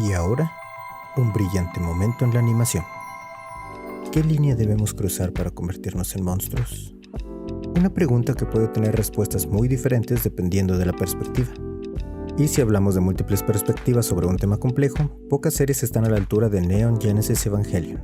Y ahora, un brillante momento en la animación. ¿Qué línea debemos cruzar para convertirnos en monstruos? Una pregunta que puede tener respuestas muy diferentes dependiendo de la perspectiva. Y si hablamos de múltiples perspectivas sobre un tema complejo, pocas series están a la altura de Neon Genesis Evangelion.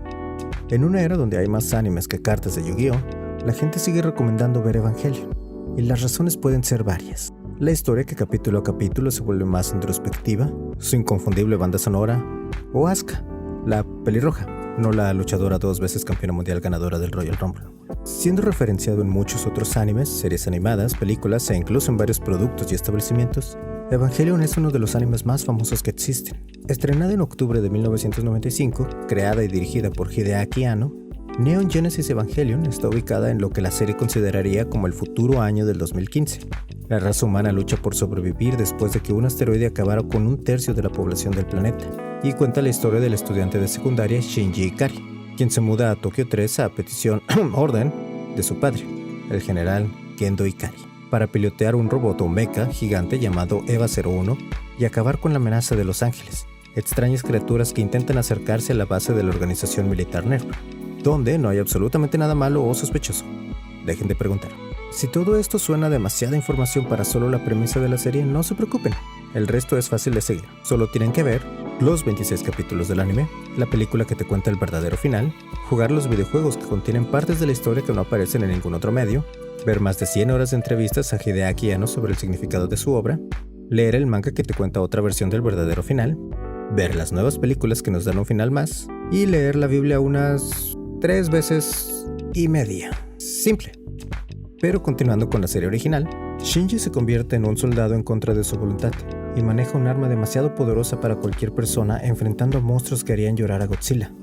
En una era donde hay más animes que cartas de Yu-Gi-Oh!, la gente sigue recomendando ver Evangelion, y las razones pueden ser varias. La historia que capítulo a capítulo se vuelve más introspectiva, su inconfundible banda sonora, o Asuka, la pelirroja, no la luchadora 2 veces campeona mundial ganadora del Royal Rumble. Siendo referenciado en muchos otros animes, series animadas, películas e incluso en varios productos y establecimientos, Evangelion es uno de los animes más famosos que existen. Estrenada en octubre de 1995, creada y dirigida por Hideaki Anno, Neon Genesis Evangelion está ubicada en lo que la serie consideraría como el futuro año del 2015. La raza humana lucha por sobrevivir después de que un asteroide acabara con un tercio de la población del planeta, y cuenta la historia del estudiante de secundaria Shinji Ikari, quien se muda a Tokio 3 a petición orden de su padre, el general Gendo Ikari, para pilotear un robot o mecha gigante llamado EVA-01 y acabar con la amenaza de Los Ángeles, extrañas criaturas que intentan acercarse a la base de la organización militar NERV, donde no hay absolutamente nada malo o sospechoso. Dejen de preguntar. Si todo esto suena demasiada información para solo la premisa de la serie, no se preocupen. El resto es fácil de seguir. Solo tienen que ver los 26 capítulos del anime, la película que te cuenta el verdadero final, jugar los videojuegos que contienen partes de la historia que no aparecen en ningún otro medio, ver más de 100 horas de entrevistas a Hideaki Anno sobre el significado de su obra, leer el manga que te cuenta otra versión del verdadero final, ver las nuevas películas que nos dan un final más, y leer la Biblia unas 3 veces y media. Simple. Pero continuando con la serie original, Shinji se convierte en un soldado en contra de su voluntad y maneja un arma demasiado poderosa para cualquier persona, enfrentando a monstruos que harían llorar a Godzilla.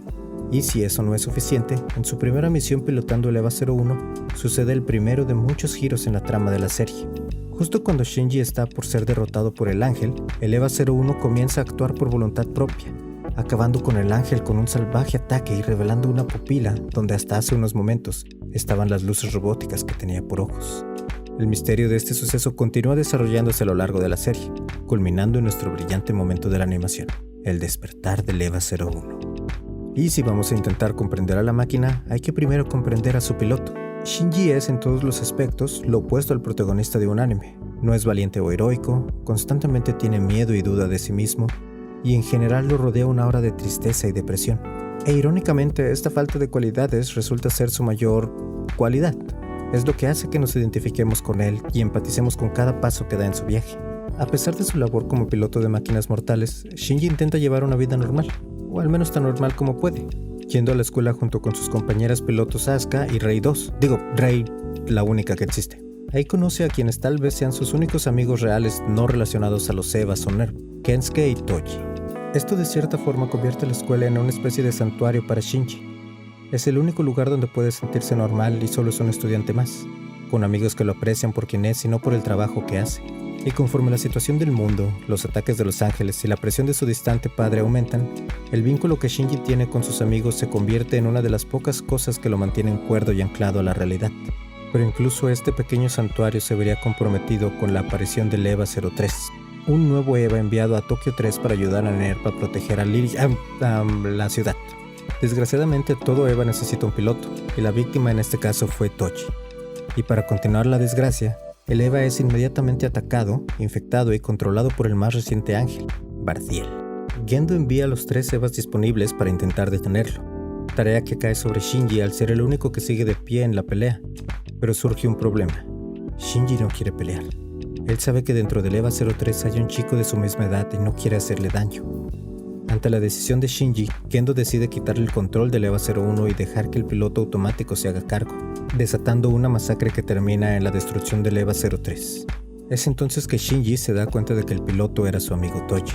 Y si eso no es suficiente, en su primera misión pilotando el EVA-01 sucede el primero de muchos giros en la trama de la serie. Justo cuando Shinji está por ser derrotado por el ángel, el EVA-01 comienza a actuar por voluntad propia, acabando con el ángel con un salvaje ataque y revelando una pupila donde hasta hace unos momentos estaban las luces robóticas que tenía por ojos. El misterio de este suceso continúa desarrollándose a lo largo de la serie, culminando en nuestro brillante momento de la animación, el despertar del EVA-01. Y si vamos a intentar comprender a la máquina, hay que primero comprender a su piloto. Shinji es en todos los aspectos lo opuesto al protagonista de un anime. No es valiente o heroico, constantemente tiene miedo y duda de sí mismo, y en general lo rodea una aura de tristeza y depresión. E irónicamente, esta falta de cualidades resulta ser su mayor cualidad. Es lo que hace que nos identifiquemos con él y empaticemos con cada paso que da en su viaje. A pesar de su labor como piloto de máquinas mortales, Shinji intenta llevar una vida normal, o al menos tan normal como puede, yendo a la escuela junto con sus compañeras pilotos Asuka y Rei 2. Rei, la única que existe. Ahí conoce a quienes tal vez sean sus únicos amigos reales no relacionados a los EVAs o NERV, Kensuke y Toji. Esto de cierta forma convierte la escuela en una especie de santuario para Shinji. Es el único lugar donde puede sentirse normal y solo es un estudiante más, con amigos que lo aprecian por quien es y no por el trabajo que hace. Y conforme la situación del mundo, los ataques de los ángeles y la presión de su distante padre aumentan, el vínculo que Shinji tiene con sus amigos se convierte en una de las pocas cosas que lo mantienen cuerdo y anclado a la realidad. Pero incluso este pequeño santuario se vería comprometido con la aparición del EVA-03, un nuevo EVA enviado a Tokio 3 para ayudar a NERV a proteger a la ciudad. Desgraciadamente todo EVA necesita un piloto, y la víctima en este caso fue Toji. Y para continuar la desgracia, el EVA es inmediatamente atacado, infectado y controlado por el más reciente ángel, Bardiel. Gendo envía a los 3 EVAs disponibles para intentar detenerlo, tarea que cae sobre Shinji al ser el único que sigue de pie en la pelea. Pero surge un problema. Shinji no quiere pelear. Él sabe que dentro del EVA-03 hay un chico de su misma edad y no quiere hacerle daño. Ante la decisión de Shinji, Gendo decide quitarle el control del EVA-01 y dejar que el piloto automático se haga cargo, desatando una masacre que termina en la destrucción del EVA-03. Es entonces que Shinji se da cuenta de que el piloto era su amigo Toji.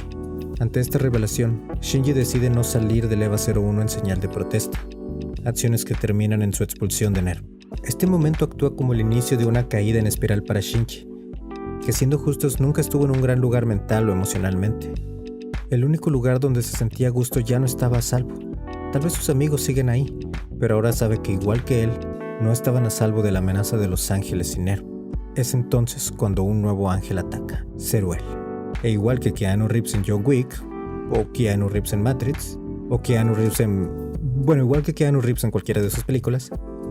Ante esta revelación, Shinji decide no salir del EVA-01 en señal de protesta, acciones que terminan en su expulsión de NERV. Este momento actúa como el inicio de una caída en espiral para Shinji, que siendo justos nunca estuvo en un gran lugar mental o emocionalmente. El único lugar donde se sentía a gusto ya no estaba a salvo. Tal vez sus amigos siguen ahí, pero ahora sabe que igual que él, no estaban a salvo de la amenaza de Los Ángeles y NERV. Es entonces cuando un nuevo ángel ataca, Zeruel. E igual que Keanu Reeves en John Wick, o Keanu Reeves en Matrix, o Keanu Reeves igual que Keanu Reeves en cualquiera de sus películas,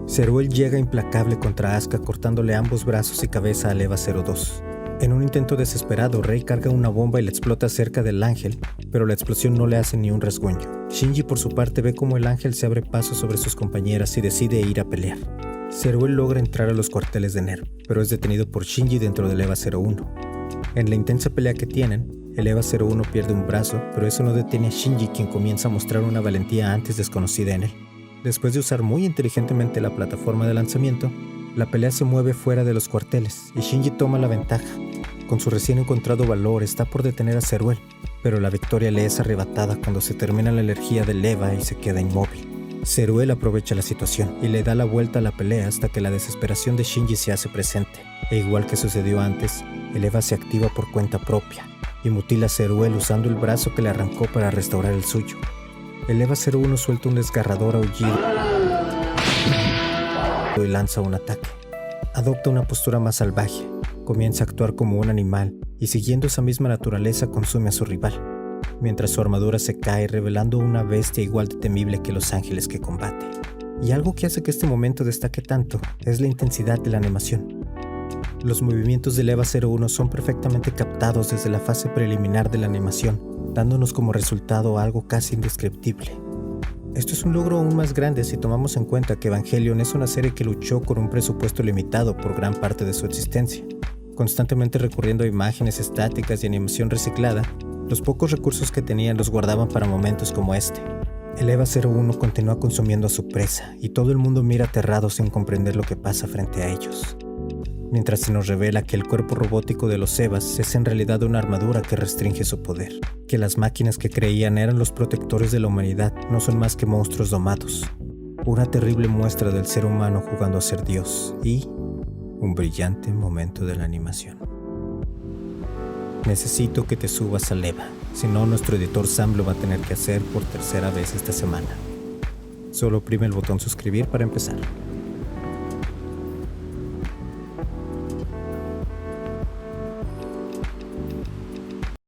Zeruel llega implacable contra Asuka cortándole ambos brazos y cabeza a Eva 02. En un intento desesperado, Rey carga una bomba y la explota cerca del ángel, pero la explosión no le hace ni un rasguño. Shinji por su parte ve cómo el ángel se abre paso sobre sus compañeras y decide ir a pelear. Zeruel logra entrar a los cuarteles de NERV, pero es detenido por Shinji dentro del Eva 01. En la intensa pelea que tienen, el Eva 01 pierde un brazo, pero eso no detiene a Shinji, quien comienza a mostrar una valentía antes desconocida en él. Después de usar muy inteligentemente la plataforma de lanzamiento, la pelea se mueve fuera de los cuarteles y Shinji toma la ventaja. Con su recién encontrado valor está por detener a Zeruel, pero la victoria le es arrebatada cuando se termina la energía del Eva y se queda inmóvil. Zeruel aprovecha la situación y le da la vuelta a la pelea hasta que la desesperación de Shinji se hace presente. E igual que sucedió antes, el Eva se activa por cuenta propia y mutila a Zeruel usando el brazo que le arrancó para restaurar el suyo. El Eva 01 suelta un desgarrador aullido y lanza un ataque. Adopta una postura más salvaje, comienza a actuar como un animal y siguiendo esa misma naturaleza consume a su rival, mientras su armadura se cae revelando una bestia igual de temible que los ángeles que combate. Y algo que hace que este momento destaque tanto es la intensidad de la animación. Los movimientos del Eva 01 son perfectamente captados desde la fase preliminar de la animación, dándonos como resultado algo casi indescriptible. Esto es un logro aún más grande si tomamos en cuenta que Evangelion es una serie que luchó con un presupuesto limitado por gran parte de su existencia. Constantemente recurriendo a imágenes estáticas y animación reciclada, los pocos recursos que tenían los guardaban para momentos como este. El Eva 01 continúa consumiendo a su presa y todo el mundo mira aterrado sin comprender lo que pasa frente a ellos. Mientras se nos revela que el cuerpo robótico de los Evas es en realidad una armadura que restringe su poder, que las máquinas que creían eran los protectores de la humanidad no son más que monstruos domados, una terrible muestra del ser humano jugando a ser Dios y un brillante momento de la animación. Necesito que te subas al Eva, si no nuestro editor Sam lo va a tener que hacer por tercera vez esta semana. Solo oprime el botón suscribir para empezar.